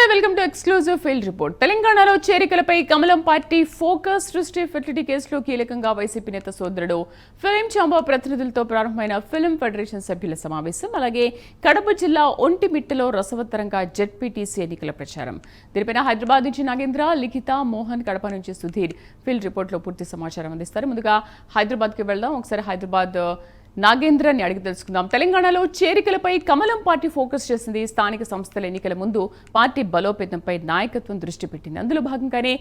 నమస్తే, welcome to exclusive field report. తెలంగాణలో చేరికలపై కమలం పార్టీ ఫోకస్ సృష్టి ఫెర్టిలిటీ కేసులో కీలకంగా వైసీపీ నేత సోదరుడు ఫిలిం ఛాంబర్ ప్రతినిధులతో ప్రారంభమైన ఫిలిం ఫెడరేషన్ సభ్యుల సమావేశం, అలాగే కడప జిల్లా ఒంటిమిట్టలో రసవత్తరంగా జెడ్పీటీసీ ఎన్నికల ప్రచారం. దీనిపైన హైదరాబాద్ నుంచి నాగేంద్ర, లిఖిత, మోహన్, కడప నుంచి సుధీర్ ఫీల్డ్ రిపోర్ట్లో పూర్తి సమాచారం అందిస్తారు. ముందుగా హైదరాబాద్కి వెళ్దాం. ఒకసారి హైదరాబాద్ నాగేంద్రని అడిగి తెలుసుకుందాం. తెలంగాణలో చేరికలపై కమలం పార్టీ ఫోకస్ చేసింది. స్థానిక సంస్థల ఎన్నికల ముందు పార్టీ బలోపేతంపై నాయకత్వం దృష్టి పెట్టింది. అందులో భాగంగానే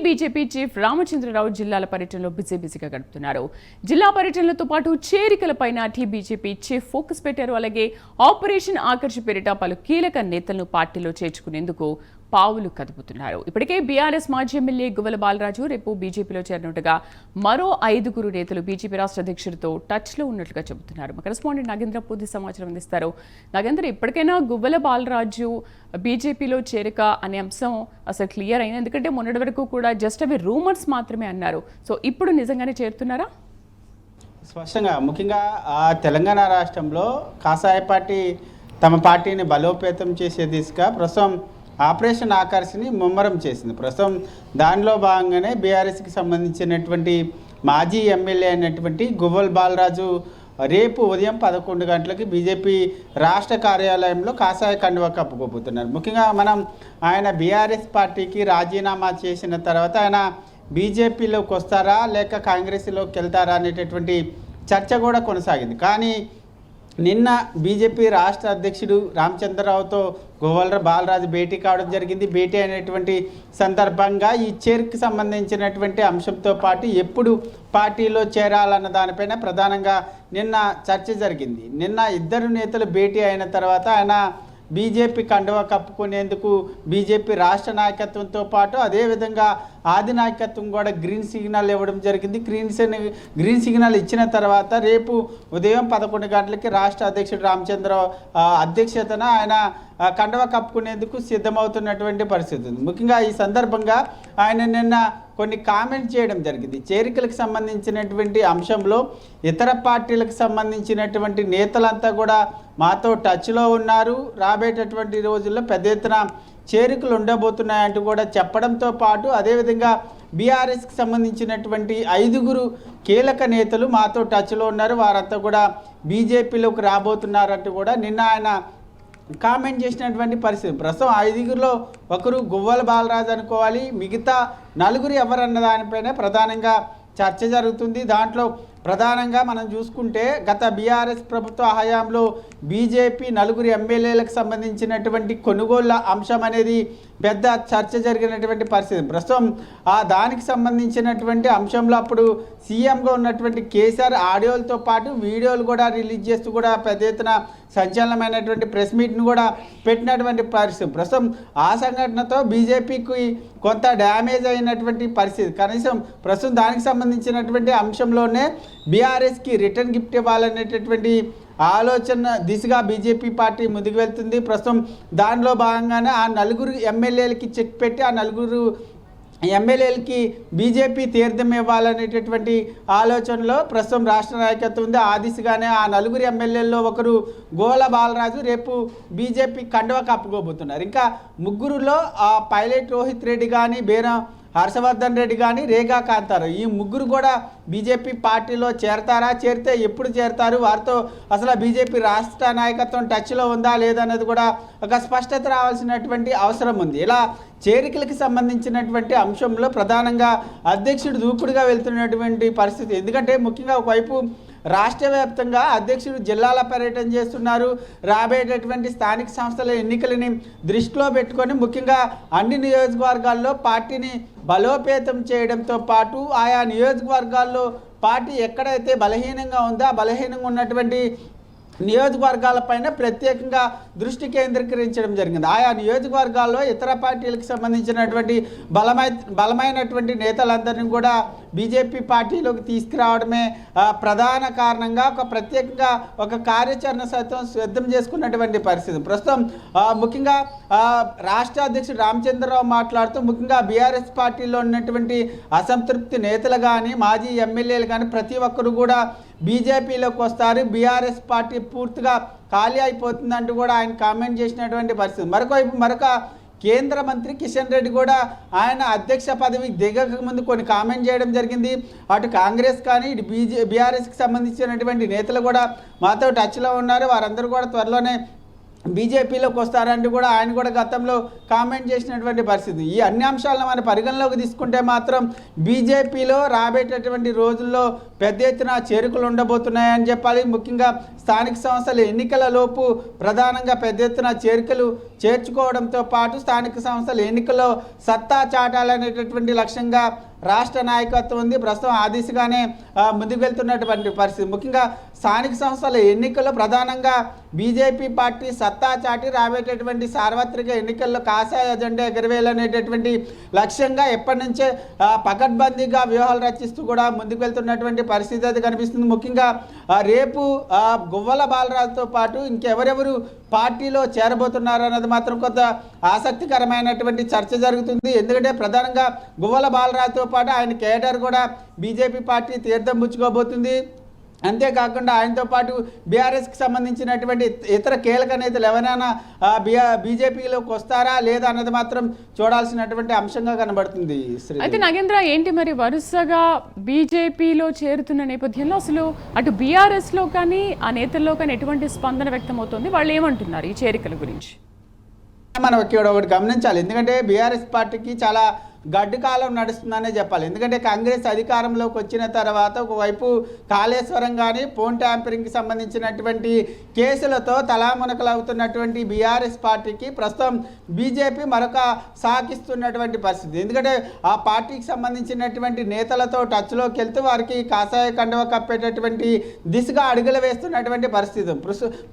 బీజేపీ చీఫ్ రామచంద్రరావు జిల్లాల పర్యటనలో బిజీగా గడుపుతున్నారు. జిల్లా పర్యటనలతో పాటు చేరికలపైన బీజేపీ చీఫ్ ఫోకస్ పెట్టారు. అలాగే ఆపరేషన్ ఆకర్ష్ పేరిట పలు కీలక నేతలను పార్టీలో చేర్చుకునేందుకు పావులు కదుపుతున్నారు. ఇప్పటికే బీఆర్ఎస్ మాజీ ఎమ్మెల్యే గువ్వల బాలరాజు రేపు బీజేపీలో చేరినట్టుగా మరో 5 నేతలు బీజేపీ రాష్ట్ర అధ్యక్షుడితో టచ్లో ఉన్నట్లుగా చెబుతున్నారు. మా కరెస్పాండెంట్ నాగేంద్ర పూర్తి సమాచారం అందిస్తారు. నాగేంద్ర, ఇప్పటికైనా గువ్వల బాలరాజు బీజేపీలో చేరిక అనే అంశం అసలు క్లియర్ అయింది? ఎందుకంటే మొన్నటి వరకు కూడా జస్ట్ అవి రూమర్స్ మాత్రమే అన్నారు. సో ఇప్పుడు నిజంగానే చేరుతున్నారా? స్పష్టంగా ముఖ్యంగా తెలంగాణ రాష్ట్రంలో కాషాయ పార్టీ తమ పార్టీని బలోపేతం చేసే దిశగా ప్రస్తుతం ఆపరేషన్ ఆకర్షని ముమ్మరం చేసింది. ప్రస్తుతం దానిలో భాగంగానే బీఆర్ఎస్కి సంబంధించినటువంటి మాజీ ఎమ్మెల్యే అయినటువంటి గువ్వల బాలరాజు రేపు ఉదయం 11 గంటలకి బీజేపీ రాష్ట్ర కార్యాలయంలో కాషాయ కండువా కప్పుకోబోతున్నారు. ముఖ్యంగా మనం ఆయన బీఆర్ఎస్ పార్టీకి రాజీనామా చేసిన తర్వాత ఆయన బీజేపీలోకి వస్తారా లేక కాంగ్రెస్లోకి వెళ్తారా అనేటటువంటి చర్చ కూడా కొనసాగింది. కానీ నిన్న బీజేపీ రాష్ట్ర అధ్యక్షుడు రామచంద్రరావుతో గువ్వల బాలరాజు భేటీ కావడం జరిగింది. భేటీ అయినటువంటి సందర్భంగా ఈ చేరికకి సంబంధించినటువంటి అంశంతో పాటు ఎప్పుడు పార్టీలో చేరాలన్న దానిపైన ప్రధానంగా నిన్న చర్చ జరిగింది. నిన్న 2 నేతలు భేటీ అయిన తర్వాత ఆయన బీజేపీ కండువా కప్పుకునేందుకు బీజేపీ రాష్ట్ర నాయకత్వంతో పాటు అదేవిధంగా ఆది నాయకత్వం కూడా గ్రీన్ సిగ్నల్ ఇవ్వడం జరిగింది. గ్రీన్ సిగ్నల్ ఇచ్చిన తర్వాత రేపు ఉదయం 11 గంటలకి రాష్ట్ర అధ్యక్షుడు రామచంద్రరావు అధ్యక్షతన ఆయన కండువా కప్పుకునేందుకు సిద్ధమవుతున్నటువంటి పరిస్థితి ఉంది. ముఖ్యంగా ఈ సందర్భంగా ఆయన నిన్న కొన్ని కామెంట్ చేయడం జరిగింది. చేరికలకు సంబంధించినటువంటి అంశంలో ఇతర పార్టీలకు సంబంధించినటువంటి నేతలంతా కూడా మాతో టచ్లో ఉన్నారు, రాబోయేటటువంటి రోజుల్లో పెద్ద ఎత్తున చేరికలు ఉండబోతున్నాయంటూ కూడా చెప్పడంతో పాటు అదేవిధంగా బీఆర్ఎస్కి సంబంధించినటువంటి 5 కీలక నేతలు మాతో టచ్లో ఉన్నారు, వారంతా కూడా బీజేపీలోకి రాబోతున్నారంటూ కూడా నిన్న ఆయన కామెంట్ చేసినటువంటి పరిస్థితి. ప్రస్తుతం 5లో ఒకరు గువ్వల బాలరాజు అనుకోవాలి, మిగతా 4 ఎవరన్న దానిపైన ప్రధానంగా చర్చ జరుగుతుంది. దాంట్లో ప్రధానంగా మనం చూసుకుంటే గత బీఆర్ఎస్ ప్రభుత్వ హయాంలో బీజేపీ 4 ఎమ్మెల్యేలకు సంబంధించినటువంటి కొనుగోళ్ల అంశం అనేది పెద్ద చర్చ జరిగినటువంటి పరిస్థితి. ప్రస్తుతం దానికి సంబంధించినటువంటి అంశంలో అప్పుడు సీఎంగా ఉన్నటువంటి కేసీఆర్ ఆడియోలతో పాటు వీడియోలు కూడా రిలీజ్ చేస్తూ కూడా పెద్ద ఎత్తున సంచలనమైనటువంటి ప్రెస్ మీట్ను కూడా పెట్టినటువంటి పరిస్థితి. ప్రస్తుతం ఆ సంఘటనతో బీజేపీకి కొంత డ్యామేజ్ అయినటువంటి పరిస్థితి. కనీసం ప్రస్తుతం దానికి సంబంధించినటువంటి అంశంలోనే బీఆర్ఎస్కి రిటర్న్ గిఫ్ట్ ఇవ్వాలనేటటువంటి ఆలోచన దిశగా బీజేపీ పార్టీ ముందుకు వెళ్తుంది. ప్రస్తుతం దానిలో భాగంగానే ఆ 4 ఎమ్మెల్యేలకి చెక్ పెట్టి ఆ 4 ఎమ్మెల్యేలకి బీజేపీ తీర్థం ఇవ్వాలనేటటువంటి ఆలోచనలో ప్రస్తుతం రాష్ట్ర నాయకత్వం ఉంది. ఆ దిశగానే ఆ 4 ఎమ్మెల్యేల్లో ఒకరు గువ్వల బాలరాజు రేపు బీజేపీ కండువా కప్పుకోబోతున్నారు. ఇంకా 3లో పైలట్ రోహిత్ రెడ్డి కానీ, బేరం హర్షవర్ధన్ రెడ్డి కానీ, రేగా కాంతారావు, ఈ 3 కూడా బీజేపీ పార్టీలో చేరతారా, చేరితే ఎప్పుడు చేరతారు, వారితో అసలు బీజేపీ రాష్ట్ర నాయకత్వం టచ్లో ఉందా లేదన్నది కూడా ఒక స్పష్టత రావాల్సినటువంటి అవసరం ఉంది. ఇలా చేరికలకు సంబంధించినటువంటి అంశంలో ప్రధానంగా అధ్యక్షుడు దూకుడుగా వెళ్తున్నటువంటి పరిస్థితి. ఎందుకంటే ముఖ్యంగా ఒకవైపు రాష్ట్ర వ్యాప్తంగా అధ్యక్షుడు జిల్లాల పర్యటన చేస్తున్నారు. రాబోయేటటువంటి స్థానిక సంస్థల ఎన్నికలని దృష్టిలో పెట్టుకొని ముఖ్యంగా అన్ని నియోజకవర్గాల్లో పార్టీని బలోపేతం చేయడంతో పాటు ఆయా నియోజకవర్గాల్లో పార్టీ ఎక్కడైతే బలహీనంగా ఉందో ఆ బలహీనంగా ఉన్నటువంటి నియోజకవర్గాలపైన ప్రత్యేకంగా దృష్టి కేంద్రీకరించడం జరిగింది. ఆయా నియోజకవర్గాల్లో ఇతర పార్టీలకు సంబంధించినటువంటి బలమైనటువంటి నేతలందరినీ కూడా బీజేపీ పార్టీలోకి తీసుకురావడమే ప్రధాన కారణంగా ప్రత్యేకంగా ఒక కార్యాచరణ సైతం సిద్ధం చేసుకున్నటువంటి పరిస్థితి. ప్రస్తుతం ముఖ్యంగా రాష్ట్ర అధ్యక్షుడు రామచంద్రరావు మాట్లాడుతూ ముఖ్యంగా బీఆర్ఎస్ పార్టీలో ఉన్నటువంటి అసంతృప్తి నేతలు కానీ, మాజీ ఎమ్మెల్యేలు కానీ ప్రతి ఒక్కరు కూడా బీజేపీలోకి వస్తారు, బీఆర్ఎస్ పార్టీ పూర్తిగా ఖాళీ అయిపోతుందంటూ కూడా ఆయన కామెంట్ చేసినటువంటి పరిస్థితి. మరొక కేంద్ర మంత్రి కిషన్ రెడ్డి కూడా ఆయన అధ్యక్ష పదవికి దిగక ముందు కొన్ని కామెంట్ చేయడం జరిగింది. అటు కాంగ్రెస్ కానీ ఇటు బీఆర్ఎస్కి సంబంధించినటువంటి నేతలు కూడా మాతో టచ్లో ఉన్నారు. వారందరూ కూడా త్వరలోనే బీజేపీలోకి వస్తారంటూ కూడా ఆయన కూడా గతంలో కామెంట్ చేసినటువంటి పరిస్థితి. ఈ అన్ని అంశాలను మనం పరిగణలోకి తీసుకుంటే మాత్రం బీజేపీలో రాబోయేటటువంటి రోజుల్లో పెద్ద ఎత్తున చేరికలు ఉండబోతున్నాయని చెప్పాలి. ముఖ్యంగా స్థానిక సంస్థల ఎన్నికల లోపు ప్రధానంగా పెద్ద ఎత్తున చేరికలు చేర్చుకోవడంతో పాటు స్థానిక సంస్థల ఎన్నికల్లో సత్తా చాటాలనేటటువంటి లక్ష్యంగా రాష్ట్ర నాయకత్వం ఉంది. ప్రస్తుతం ఆ దిశగానే ముందుకు వెళ్తున్నటువంటి పరిస్థితి. ముఖ్యంగా స్థానిక సంస్థల ఎన్నికల్లో ప్రధానంగా బీజేపీ పార్టీ సత్తా చాటి రాబోయేటటువంటి సార్వత్రిక ఎన్నికల్లో కాషాయ ఎజెండా ఎగరవేయాలనేటటువంటి లక్ష్యంగా ఎప్పటి నుంచే పకడ్బందీగా వ్యూహాలు రచిస్తూ కూడా ముందుకు వెళ్తున్నటువంటి పరిస్థితి అయితే కనిపిస్తుంది. ముఖ్యంగా రేపు గువ్వల బాలరాజుతో పాటు ఇంకెవరెవరు పార్టీలో చేరబోతున్నారు అన్నది మాత్రం కొంత ఆసక్తికరమైనటువంటి చర్చ జరుగుతుంది. ఎందుకంటే ప్రధానంగా గువ్వల బాలరాజుతో పాటు ఆయన కేడర్ కూడా బీజేపీ పార్టీ తీర్థం పుచ్చుకోబోతుంది. అంతేకాకుండా ఆయనతో పాటు బీఆర్ఎస్కి సంబంధించినటువంటి ఇతర కీలక నేతలు ఎవరైనా బీజేపీలోకి వస్తారా లేదా అన్నది మాత్రం చూడాల్సినటువంటి అంశంగా కనబడుతుంది. అయితే నాగేంద్ర ఏంటి మరి వరుసగా బీజేపీలో చేరుతున్న నేపథ్యంలో అసలు అటు బీఆర్ఎస్లో కానీ ఆ నేతల్లో కానీ ఎటువంటి స్పందన వ్యక్తమవుతుంది? వాళ్ళు ఏమంటున్నారు ఈ చేరికల గురించి? మనం ఇక్కడ ఒకటి గమనించాలి. ఎందుకంటే బీఆర్ఎస్ పార్టీకి చాలా గడ్డు కాలం నడుస్తుందనే చెప్పాలి. ఎందుకంటే కాంగ్రెస్ అధికారంలోకి వచ్చిన తర్వాత ఒకవైపు కాళేశ్వరం కానీ ఫోన్ ట్యాంపరింగ్కి సంబంధించినటువంటి కేసులతో తలామునకలు అవుతున్నటువంటి బీఆర్ఎస్ పార్టీకి ప్రస్తుతం బీజేపీ మరొక సాకిస్తున్నటువంటి పరిస్థితి. ఎందుకంటే ఆ పార్టీకి సంబంధించినటువంటి నేతలతో టచ్లోకి వెళ్తూ వారికి కాషాయ కండువ కప్పేటటువంటి దిశగా అడుగులు వేస్తున్నటువంటి పరిస్థితి.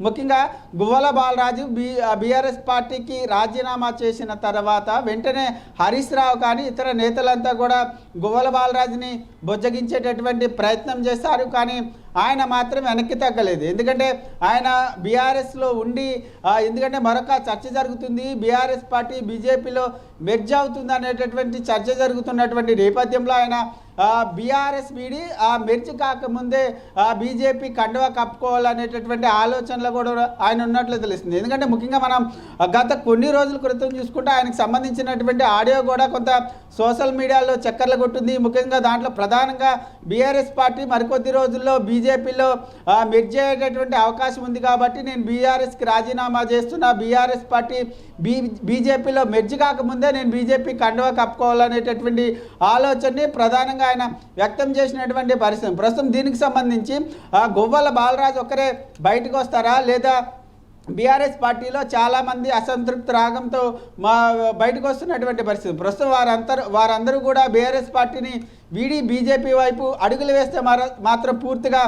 ముఖ్యంగా గువ్వల బాలరాజు బీఆర్ఎస్ పార్టీకి రాజీనామా చేసిన తర్వాత వెంటనే హరీష్ రావు కానీ ఇతర నేతలంతా కూడా గువ్వల బాలరాజుని బొజ్జగించేటటువంటి ప్రయత్నం చేశారు. కానీ ఆయన మాత్రం వెనక్కి తగ్గలేదు. ఎందుకంటే ఆయన బీఆర్ఎస్లో ఉండి ఎందుకంటే మరొక చర్చ జరుగుతుంది, బీఆర్ఎస్ పార్టీ బీజేపీలో మెర్జ్ అవుతుంది అనేటటువంటి చర్చ జరుగుతున్నటువంటి నేపథ్యంలో ఆయన బీఆర్ఎస్ వీడి మెర్జ్ కాకముందే బీజేపీ కండువా కప్పుకోవాలనేటటువంటి ఆలోచనలు కూడా ఆయన ఉన్నట్లు తెలుస్తుంది. ఎందుకంటే ముఖ్యంగా మనం గత కొన్ని రోజుల క్రితం చూసుకుంటే ఆయనకు సంబంధించినటువంటి ఆడియో కూడా కొంత సోషల్ మీడియాలో చక్కర్లు కొట్టింది. ముఖ్యంగా దాంట్లో ప్రధానంగా బీఆర్ఎస్ పార్టీ మరికొద్ది రోజుల్లో బీజేపీలో మెర్జ్ అయ్యేటటువంటి అవకాశం ఉంది కాబట్టి నేను బీఆర్ఎస్కి రాజీనామా చేస్తున్నా, బీఆర్ఎస్ పార్టీ బీజేపీలో మెర్జ్ కాకముందే నేను బీజేపీ కండువా కప్పుకోవాలనేటటువంటి ఆలోచనని ప్రధానంగా ఆయన వ్యక్తం చేసినటువంటి పరిస్థితి. ప్రస్తుతం దీనికి సంబంధించి గువ్వల బాలరాజు ఒక్కరే బయటకు వస్తారా లేదా బీఆర్ఎస్ పార్టీలో చాలామంది అసంతృప్తి రాగంతో బయటకు వస్తున్నటువంటి పరిస్థితి. ప్రస్తుతం వారందరూ కూడా బీఆర్ఎస్ పార్టీని వీడి బీజేపీ వైపు అడుగులు వేస్తే మాత్రం పూర్తిగా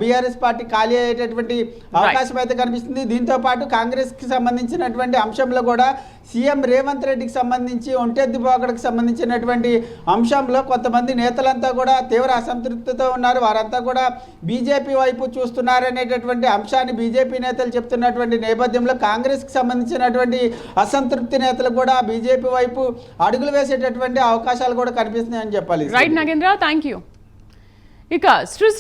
బీఆర్ఎస్ పార్టీ ఖాళీ అయ్యేటటువంటి అవకాశం అయితే కనిపిస్తుంది. దీంతో పాటు కాంగ్రెస్కి సంబంధించినటువంటి అంశంలో కూడా సీఎం రేవంత్ రెడ్డికి సంబంధించి ఒంటెద్దు పోకడకు సంబంధించినటువంటి అంశంలో కొంతమంది నేతలంతా కూడా తీవ్ర అసంతృప్తితో ఉన్నారు. వారంతా కూడా బీజేపీ వైపు చూస్తున్నారనేటటువంటి అంశాన్ని బీజేపీ నేతలు చెప్తున్నటువంటి నేపథ్యంలో కాంగ్రెస్కి సంబంధించినటువంటి అసంతృప్తి నేతలు కూడా బీజేపీ వైపు అడుగులు వేసేటటువంటి అవకాశాలు కూడా కనిపిస్తున్నాయని చెప్పాలి. Right Nagendra, thank you. ఇక సృష్టి